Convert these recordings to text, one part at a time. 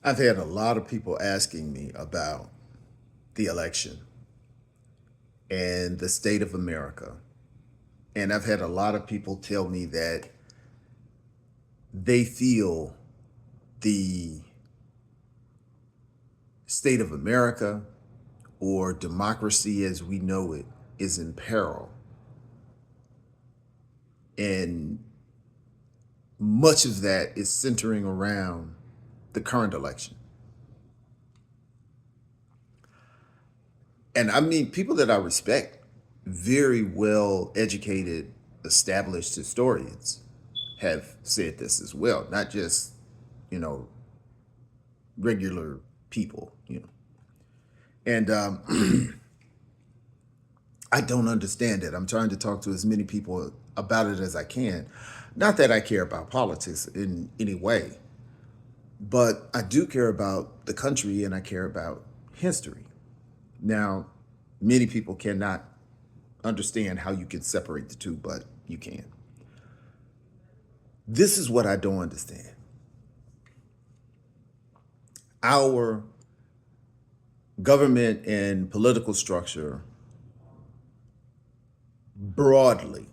I've had a lot of people asking me about the election and the state of America. And I've had a lot of people tell me that they feel the state of America or democracy as we know it is in peril. And much of that is centering around the current election. And I mean, people that I respect, very well educated, established historians, have said this as well, not just, you know, regular people. And I don't understand it. I'm trying to talk to as many people about it as I can. Not that I care about politics in any way, but I do care about the country and I care about history. Now, many people cannot understand how you can separate the two, but you can. This is what I don't understand. Our government and political structure broadly,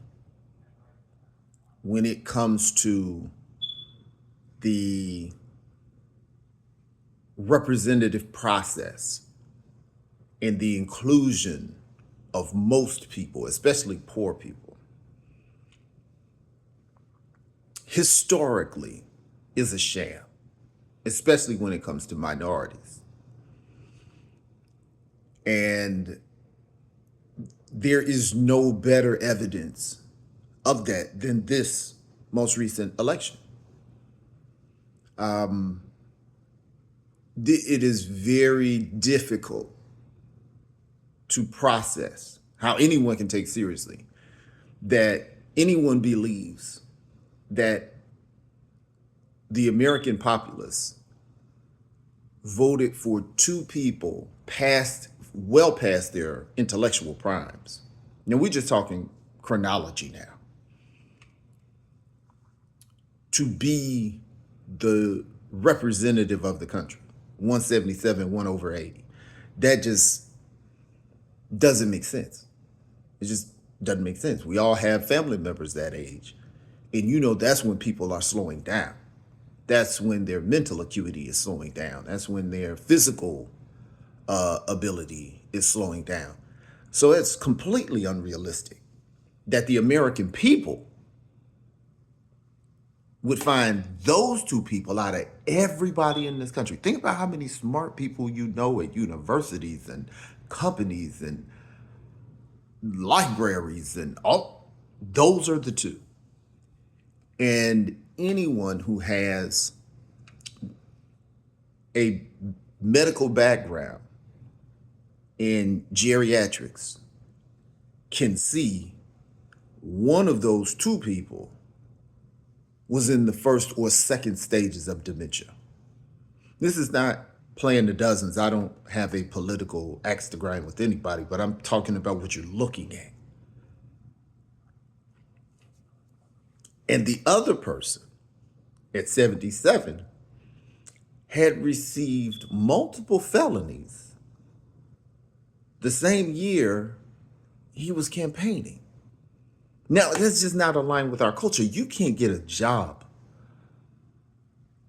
when it comes to the representative process and the inclusion of most people, especially poor people, historically is a sham, especially when it comes to minorities. And there is no better evidence of that than this most recent election. It is very difficult to process how anyone can take seriously that anyone believes that the American populace voted for two people well past their intellectual primes. Now, we're just talking chronology now. To be the representative of the country, 177, 1/80. That just doesn't make sense. It just doesn't make sense. We all have family members that age. And that's when people are slowing down. That's when their mental acuity is slowing down. That's when their physical ability is slowing down. So it's completely unrealistic that the American people would find those two people out of everybody in this country. Think about how many smart people you know at universities and companies and libraries and all. Those are the two. And anyone who has a medical background in geriatrics can see one of those two people was in the first or second stages of dementia. This is not playing the dozens. I don't have a political axe to grind with anybody, but I'm talking about what you're looking at. And the other person at 77 had received multiple felonies the same year he was campaigning. Now, that's just not aligned with our culture. You can't get a job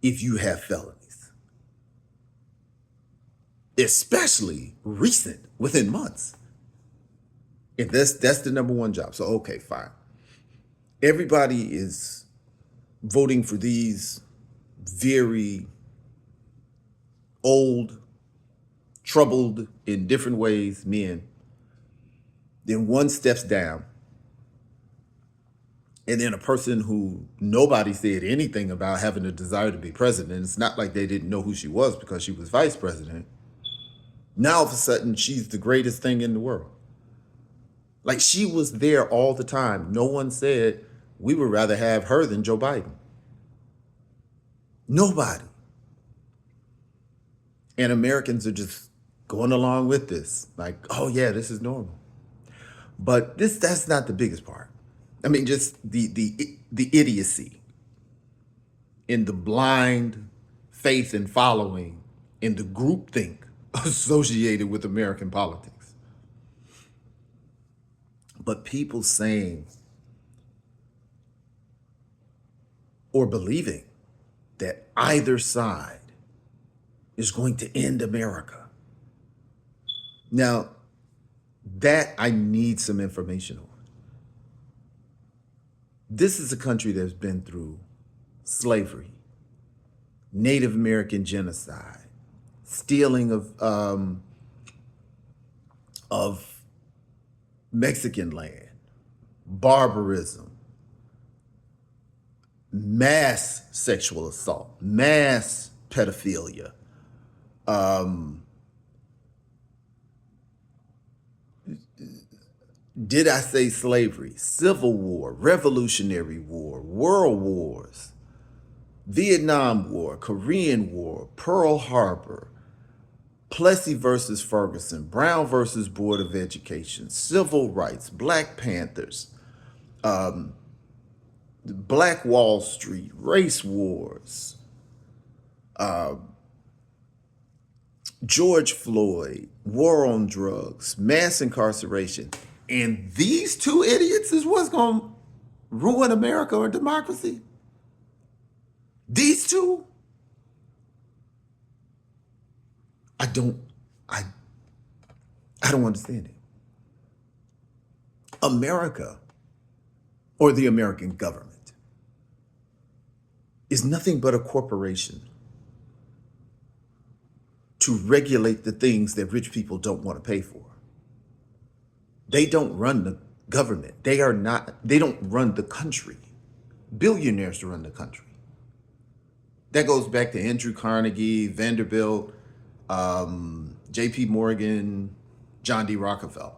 if you have felonies, especially recent, within months. If that's the number one job. So, okay, fine. Everybody is voting for these very old, troubled in different ways men. Then one steps down. And then a person who nobody said anything about having a desire to be president. It's not like they didn't know who she was because she was vice president. Now all of a sudden she's the greatest thing in the world. Like, she was there all the time. No one said we would rather have her than Joe Biden. Nobody. And Americans are just going along with this. Like, oh yeah, this is normal. But that's not the biggest part. I mean, just the idiocy in the blind faith and following in the groupthink associated with American politics. But people saying or believing that either side is going to end America. Now, that I need some information on. This is a country that's been through slavery, Native American genocide, stealing of Mexican land, barbarism, mass sexual assault, mass pedophilia, did I say slavery, Civil War, Revolutionary War, World Wars, Vietnam War, Korean War, Pearl Harbor, Plessy versus Ferguson, Brown versus Board of Education, civil rights, Black Panthers, Black Wall Street, race wars, George Floyd, war on drugs, mass incarceration. And these two idiots is what's going to ruin America or democracy? These two? I don't understand it. America, or the American government, is nothing but a corporation to regulate the things that rich people don't want to pay for. They don't run the government. They don't run the country. Billionaires run the country. That goes back to Andrew Carnegie, Vanderbilt, J.P. Morgan, John D. Rockefeller.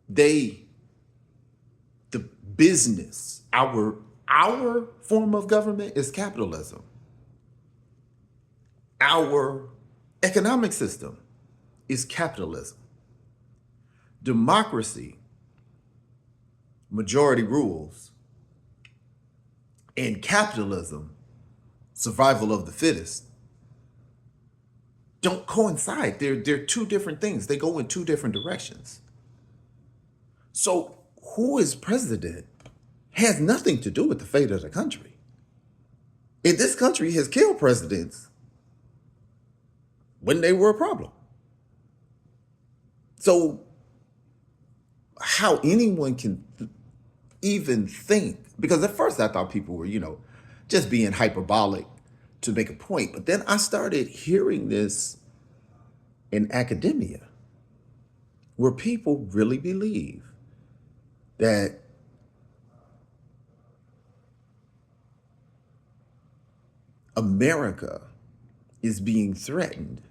The business, our form of government is capitalism. Our economic system is capitalism. Democracy, majority rules, and capitalism, survival of the fittest, don't coincide. They're two different things. They go in two different directions. So who is president has nothing to do with the fate of the country. And this country has killed presidents when they were a problem. So how anyone can even think, because at first I thought people were, just being hyperbolic to make a point. But then I started hearing this in academia, where people really believe that America is being threatened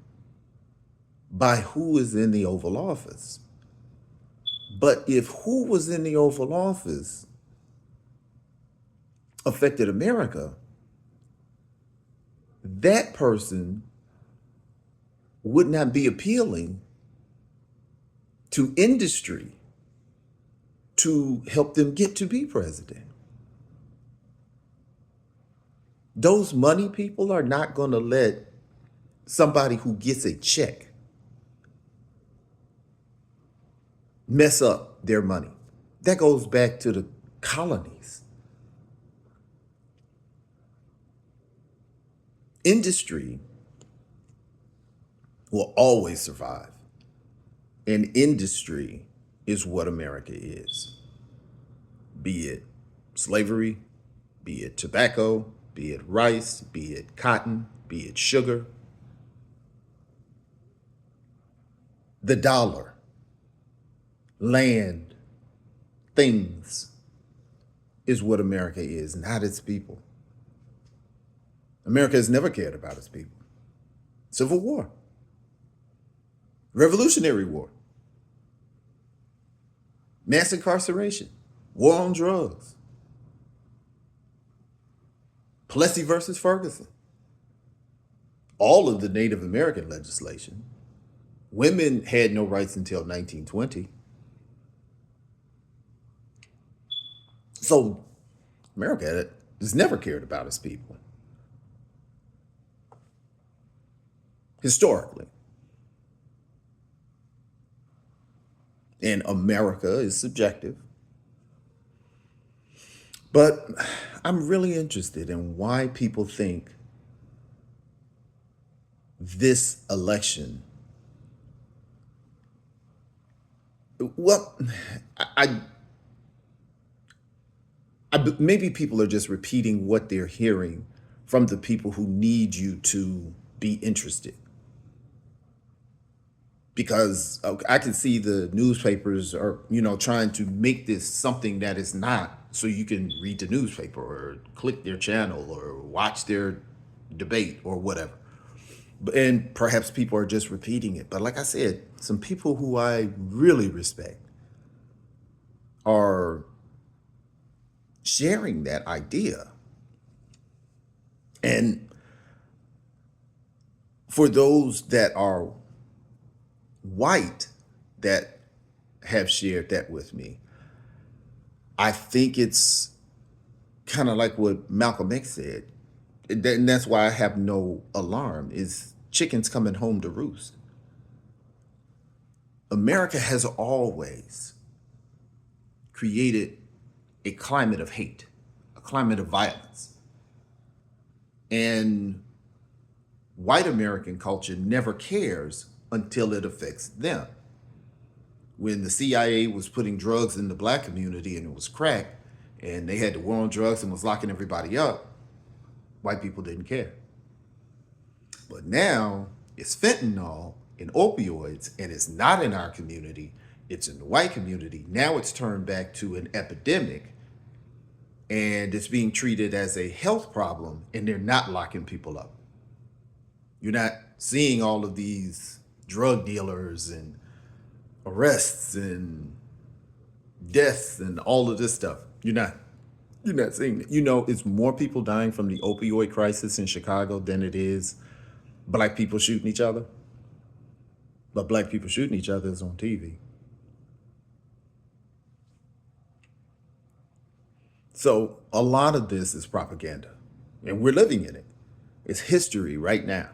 by who is in the Oval Office. But if who was in the Oval Office affected America, that person would not be appealing to industry to help them get to be president. Those money people are not going to let somebody who gets a check mess up their money. That goes back to the colonies. Industry will always survive. And industry is what America is. Be it slavery, be it tobacco, be it rice, be it cotton, be it sugar. The dollar, land, things is what America is, not its people. America has never cared about its people. Civil War, Revolutionary War, mass incarceration, war on drugs, Plessy versus Ferguson, all of the Native American legislation. Women had no rights until 1920. So America has never cared about his people historically. And America is subjective. But I'm really interested in why people think this election, well, I, maybe people are just repeating what they're hearing from the people who need you to be interested. Because I can see the newspapers are, trying to make this something that is not, so you can read the newspaper or click their channel or watch their debate or whatever. And perhaps people are just repeating it. But like I said, some people who I really respect are sharing that idea. And for those that are white that have shared that with me, I think it's kind of like what Malcolm X said. And that's why I have no alarm, is chickens coming home to roost. America has always created a climate of hate, a climate of violence. And white American culture never cares until it affects them. When the CIA was putting drugs in the black community and it was crack, and they had the war on drugs and was locking everybody up, white people didn't care. But now it's fentanyl and opioids, and it's not in our community, it's in the white community. Now it's turned back to an epidemic, and it's being treated as a health problem, and they're not locking people up. You're not seeing all of these drug dealers and arrests and deaths and all of this stuff. You're not seeing it. It's more people dying from the opioid crisis in Chicago than it is black people shooting each other. But black people shooting each other is on TV. So a lot of this is propaganda, and we're living in it. It's history right now.